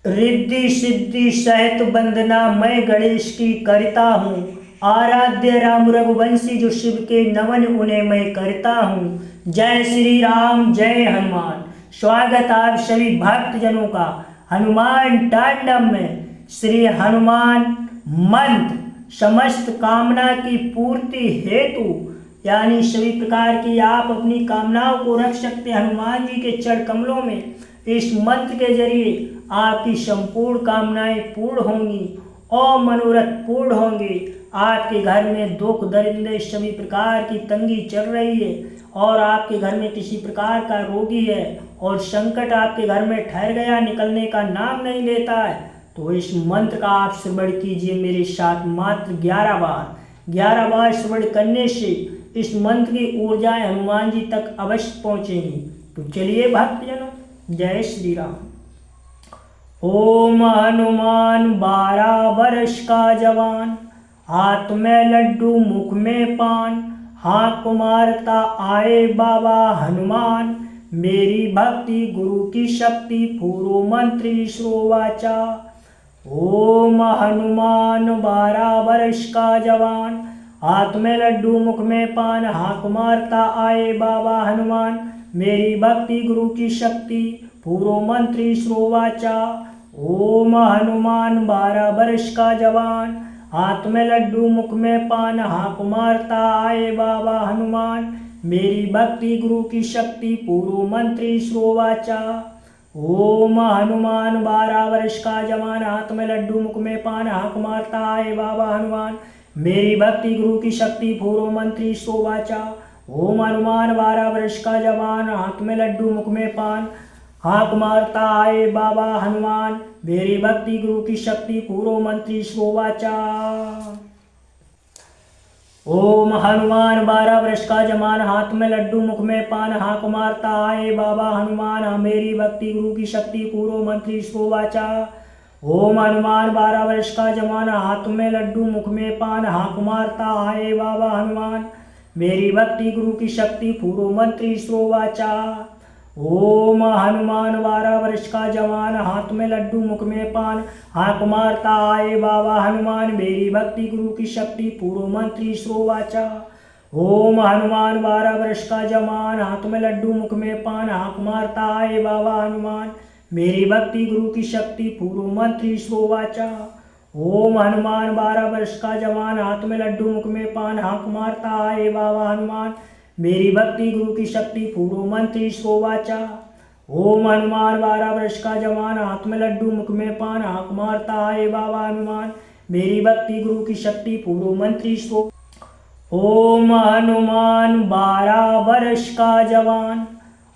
रिद्धि सिद्धि सहित वंदना मैं गणेश की करता हूँ। आराध्य राम रघुवंशी जो शिव के नमन उन्हें मैं करता हूँ। जय श्री राम जय हनुमान। स्वागत आप सभी भक्तजनों का हनुमान तांडव में। श्री हनुमान मंत्र समस्त कामना की पूर्ति हेतु यानी सभी प्रकार की आप अपनी कामनाओं को रख सकते हैं हनुमान जी के चरण कमलों में। इस मंत्र के जरिए आपकी संपूर्ण कामनाएं पूर्ण होंगी और मनोरथ पूर्ण होंगे। आपके घर में दुख दरिद्र सभी प्रकार की तंगी चल रही है और आपके घर में किसी प्रकार का रोगी है और संकट आपके घर में ठहर गया, निकलने का नाम नहीं लेता है, तो इस मंत्र का आप श्रवण कीजिए मेरे साथ मात्र 11 बार श्रवण करने से इस मंत्र की ऊर्जाएं हनुमान जी तक अवश्य पहुंचेंगी। तो चलिए भक्तजनों, जय श्री राम। ओम हनुमान 12 वर्ष का जवान, हाथ में लड्डू मुख में पान, हाँक मारता आए बाबा हनुमान, मेरी भक्ति गुरु की शक्ति पूरो मंत्री श्रोवाचा। ओम हनुमान 12 वर्ष का जवान, हाथ में लड्डू मुख में पान, हाँक मारता आए बाबा हनुमान, मेरी भक्ति गुरु की शक्ति पूरो मंत्री श्रोवाचा। ओम हनुमान 12 वर्ष का जवान, हाथ में लड्डू मुख में पान, हाँक मारता आए बाबा हनुमान, मेरी भक्ति गुरु की शक्ति पूरो मंत्री श्रोवाचा। ओम हनुमान 12 वर्ष का जवान, हाथ में लड्डू मुख में पान, हाँक मारता आए बाबा हनुमान, मेरी भक्ति गुरु की शक्ति पूरो मंत्री श्रोवाचा। ओम हनुमान 12 वर्ष का जवान, हाथ में लड्डू मुख में पान, हाँक मारता आए बाबा हनुमान, मेरी भक्ति गुरु की शक्ति पूरो मंत्री श्रोवाचा। ओम हनुमान 12 वर्ष का जवान, हाथ में लड्डू मुख में पान, हाँक मारता आए बाबा हनुमान, मेरी भक्ति गुरु की शक्ति पूरो मंत्री श्रोवाचा। ओम हनुमान 12 वर्ष का जवान, हाथ में लड्डू मुख में पान, हाँक मारता आए बाबा हनुमान, मेरी भक्ति गुरु की शक्ति पूरो मंत्री श्रोवाचा। ओम हनुमान 12 वर्ष का जवान, हाथ में लड्डू मुख में पान, हाँक मारता आए बाबा हनुमान, मेरी भक्ति गुरु की शक्ति पूरो मंत्री श्रोवाचा। ओम हनुमान 12 वर्ष का जवान, हाथ में लड्डू मुख में पान, हाँक मारता आए बाबा हनुमान, मेरी भक्ति गुरु की शक्ति पूरो मंत्री श्रोवाचा। ओम हनुमान 12 वर्ष का जवान, हाथ में लड्डू मुख में पान, हाँक मारता आए बाबा हनुमान, मेरी भक्ति गुरु की शक्ति पूरो मंत्री श्रोवाचा। ओम हनुमान 12 वर्ष का जवान, हाथ में लड्डू मुख में पान, हाँक मारता आए बाबा हनुमान, मेरी भक्ति गुरु की शक्ति पूरो मंत्री श्रो। ओम हनुमान 12 वर्ष का जवान,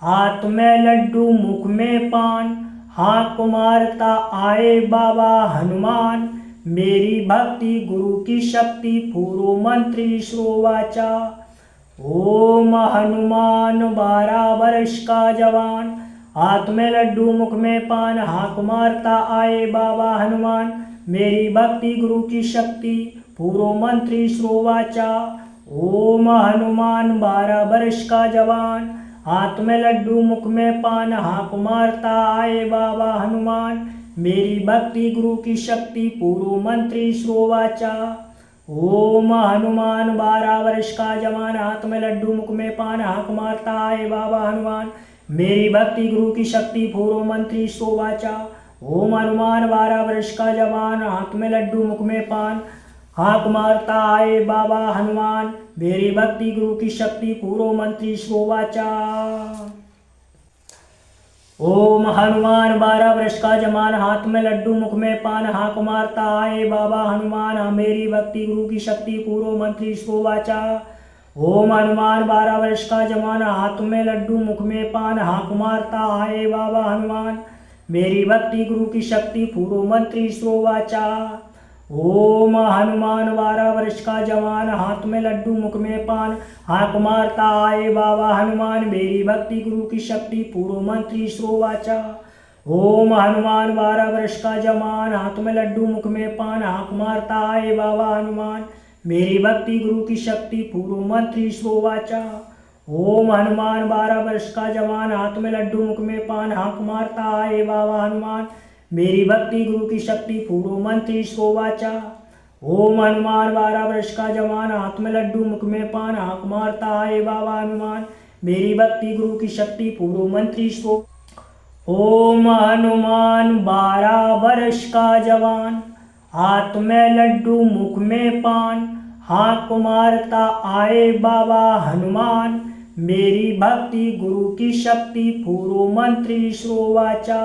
हाथ में लड्डू मुख में पान, हाँक मारता आए बाबा हनुमान, मेरी भक्ति गुरु की शक्ति पूरो मंत्री श्रोवाचा। ओम हनुमान 12 वर्ष का जवान, हाथ में लड्डू मुख में पान, हाँक मारता आए बाबा हनुमान, मेरी भक्ति गुरु की शक्ति पूरो मंत्री श्रोवाचा। ओम हनुमान 12 वर्ष का जवान, हाथ में लड्डू मुख में पान, हाँक मारता आए बाबा हनुमान, मेरी भक्ति गुरु की शक्ति पूरो मंत्री श्रोवाचा। ओम हनुमान 12 वर्ष का जवान, हाथ में लड्डू मुख में पान, हाँक मारता आए बाबा हनुमान, मेरी भक्ति गुरु की शक्ति पूरो मंत्री श्रोवाचा। ओम हनुमान 12 वर्ष का जवान, हाथ में लड्डू मुख में पान, हाँक मारता आए बाबा हनुमान, मेरी भक्ति गुरु की शक्ति पूरो मंत्री श्रोवाचा। ओम हनुमान 12 वर्ष का जवान, हाथ में लड्डू मुख में पान, हाँक मारता आए बाबा हनुमान, मेरी भक्ति गुरु की शक्ति पूरो मंत्री श्रोवाचा। ओम हनुमान 12 वर्ष का जवान, हाथ में लड्डू मुख में पान, हाँक मारता आए बाबा हनुमान, मेरी भक्ति गुरु की शक्ति पूरो मंत्री श्रोवाचा। ओम हनुमान 12 वर्ष का जवान, हाथ में लड्डू मुख में पान, हाँक मारता आए बाबा हनुमान, मेरी भक्ति गुरु की शक्ति पूरो मंत्री श्रोवाचा। ओम हनुमान 12 वर्ष का जवान, हाथ में लड्डू मुख में पान, हाँक मारता आए बाबा हनुमान, मेरी भक्ति गुरु की शक्ति पूरो मंत्री श्रोवाचा। ओम हनुमान 12 वर्ष का जवान, हाथ में लड्डू मुख में पान, हाँक मारता आए बाबा हनुमान, मेरी भक्ति गुरु की शक्ति पूर्व मंत्री श्रोवाचा। ओम हनुमान 12 वर्ष का जवान, हाथ में लड्डू मुख में पान, हाक मारता आए बाबा हनुमान, मेरी भक्ति गुरु की शक्ति पूर्व मंत्री श्रो। ओम हनुमान 12 वर्ष का जवान, हाथ में लड्डू मुख में पान, हाक मारता आए बाबा हनुमान, मेरी भक्ति गुरु की शक्ति पूर्व मंत्री श्रोवाचा।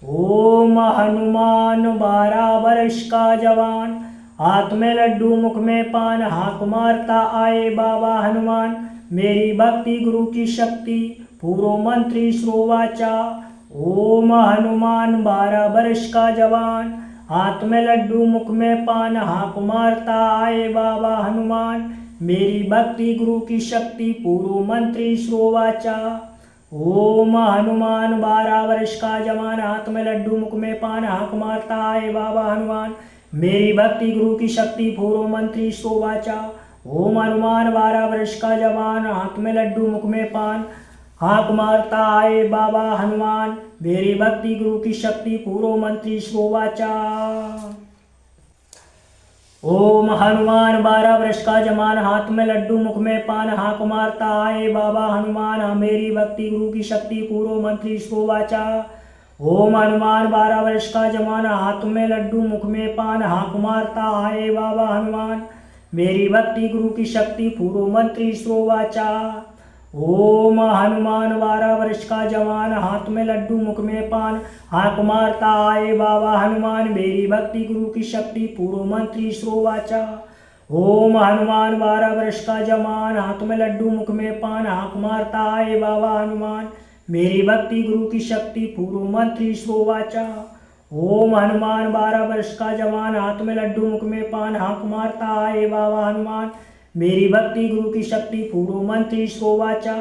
ओम हनुमान 12 वर्ष का जवान, हाथ में लड्डू मुख में पान, हाक मारता आए बाबा हनुमान, मेरी भक्ति गुरु की शक्ति पूर्व मंत्री श्रोवाचा। ओम हनुमान 12 वर्ष का जवान, हाथ में लड्डू मुख में पान, हाक मारता आए बाबा हनुमान, मेरी भक्ति गुरु की शक्ति पूर्व मंत्री श्रोवाचा। ओम हनुमान 12 वर्ष का जवान, हाथ में लड्डू मुख में पान, हाक मारता आए बाबा हनुमान, मेरी भक्ति गुरु की शक्ति पूर्व मंत्री श्रोवाचा। ओम हनुमान 12 वर्ष का जवान, हाथ में लड्डू मुख में पान, हाक मारता आए बाबा हनुमान, मेरी भक्ति गुरु की शक्ति पूर्व मंत्री श्रोवाचा। ओम हनुमान 12 वर्ष का जवान, हाथ में लड्डू मुख में पान, हाक मारता आए बाबा हनुमान, मेरी भक्ति गुरु की शक्ति पूर्व मंत्री श्रोवाचा। ओम हनुमान 12 वर्ष का जवान, हाथ में लड्डू मुख में पान, हाक मारता आए बाबा हनुमान, मेरी भक्ति गुरु की शक्ति पूर्व मंत्री श्रोवाचा। ओम हनुमान 12 वर्ष का जवान, हाथ में लड्डू मुख में पान, हाक मारता आए बाबा हनुमान, मेरी भक्ति गुरु की शक्ति पूर्व मंत्री श्रोवाचा। ओम हनुमान 12 वर्ष का जवान, हाथ में लड्डू मुख में पान, हाक मारता आए बाबा हनुमान, मेरी भक्ति गुरु की शक्ति पूर्व मंत्री श्रोवाचा। ओम हनुमान 12 वर्ष का जवान, हाथ में लड्डू मुख में पान, हाक मारता आए बाबा हनुमान, मेरी भक्ति गुरु की शक्ति पूर्व मंत्री श्रोवाचा।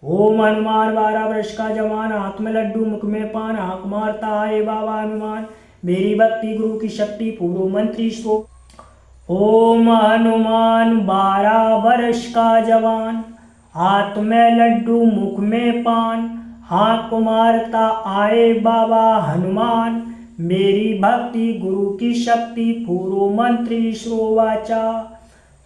ओम हनुमान 12 वर्ष का जवान, हाथ में लड्डू मुख में पान, हाक मारता आए बाबा हनुमान, मेरी भक्ति गुरु की शक्ति पूर्व मंत्री श्रो। ओम हनुमान 12 वर्ष का जवान, हाथ में लड्डू मुख में पान, हाक मारता आए बाबा हनुमान, मेरी भक्ति गुरु की शक्ति पूर्व मंत्री श्रोवाचा।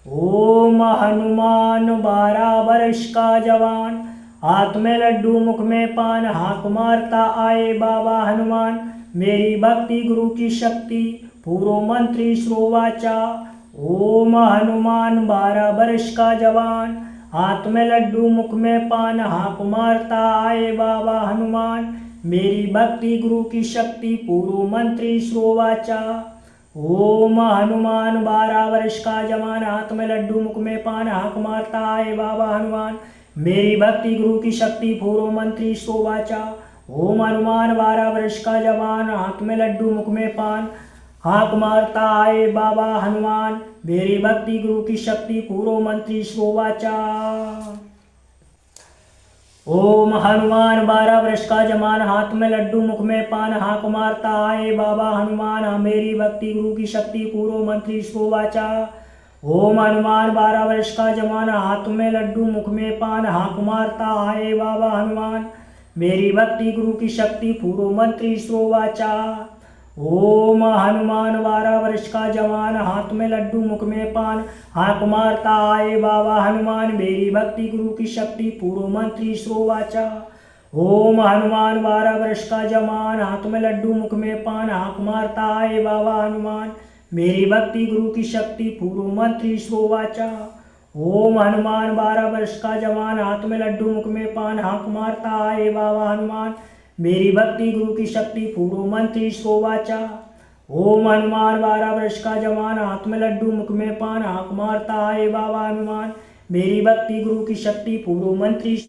ओम हनुमान 12 वर्ष का जवान, हाथ में लड्डू मुख में पान, हाक मारता आए बाबा हनुमान, मेरी भक्ति गुरु की शक्ति पूर्व मंत्री श्रोवाचा। ओम हनुमान 12 वर्ष का जवान, हाथ में लड्डू मुख में पान, हाक मारता आए बाबा हनुमान, मेरी भक्ति गुरु की शक्ति पूर्व मंत्री श्रोवाचा। ओम हनुमान 12 वर्ष का जवान, हाथ में लड्डू मुख में पान, हाक मारता आए बाबा हनुमान, मेरी भक्ति गुरु की शक्ति पूर्व मंत्री श्रोवाचा। ओम हनुमान 12 वर्ष का जवान, हाथ में लड्डू मुख में पान, हाक मारता आए बाबा हनुमान, मेरी भक्ति गुरु की शक्ति पूर्व मंत्री श्रोवाचा। ओम हनुमान 12 वर्ष का जवान, हाथ में लड्डू मुख में पान, हाक मारता आए बाबा हनुमान, मेरी भक्ति गुरु की शक्ति पूर्व मंत्री श्रोवाचा। ओम हनुमान 12 वर्ष का जवान, हाथ में लड्डू मुख में पान, हाक मारता आए बाबा हनुमान, मेरी भक्ति गुरु की शक्ति पूर्व मंत्री श्रोवाचा। ओम हनुमान 12 वर्ष का जवान, हाथ में लड्डू मुख में पान, हाक मारता आए बाबा हनुमान, मेरी भक्ति गुरु की शक्ति पूर्व मंत्री श्रोवाचा। ओम हनुमान 12 वर्ष का जवान, हाथ में लड्डू मुख में पान, हाक मारता आए बाबा हनुमान, मेरी भक्ति गुरु की शक्ति पूर्व मंत्री श्रोवाचा। ओम हनुमान 12 वर्ष का जवान, हाथ में लड्डू मुख में पान, हाक मारता आए बाबा हनुमान, मेरी भक्ति गुरु की शक्ति पूर्व मंत्री श्रोवाचा। ओम हनुमान 12 वर्ष का जवान, हाथ में लड्डू मुख में पान, हाक मारता आए बाबा हनुमान, मेरी भक्ति गुरु की शक्ति पूर्व मंत्री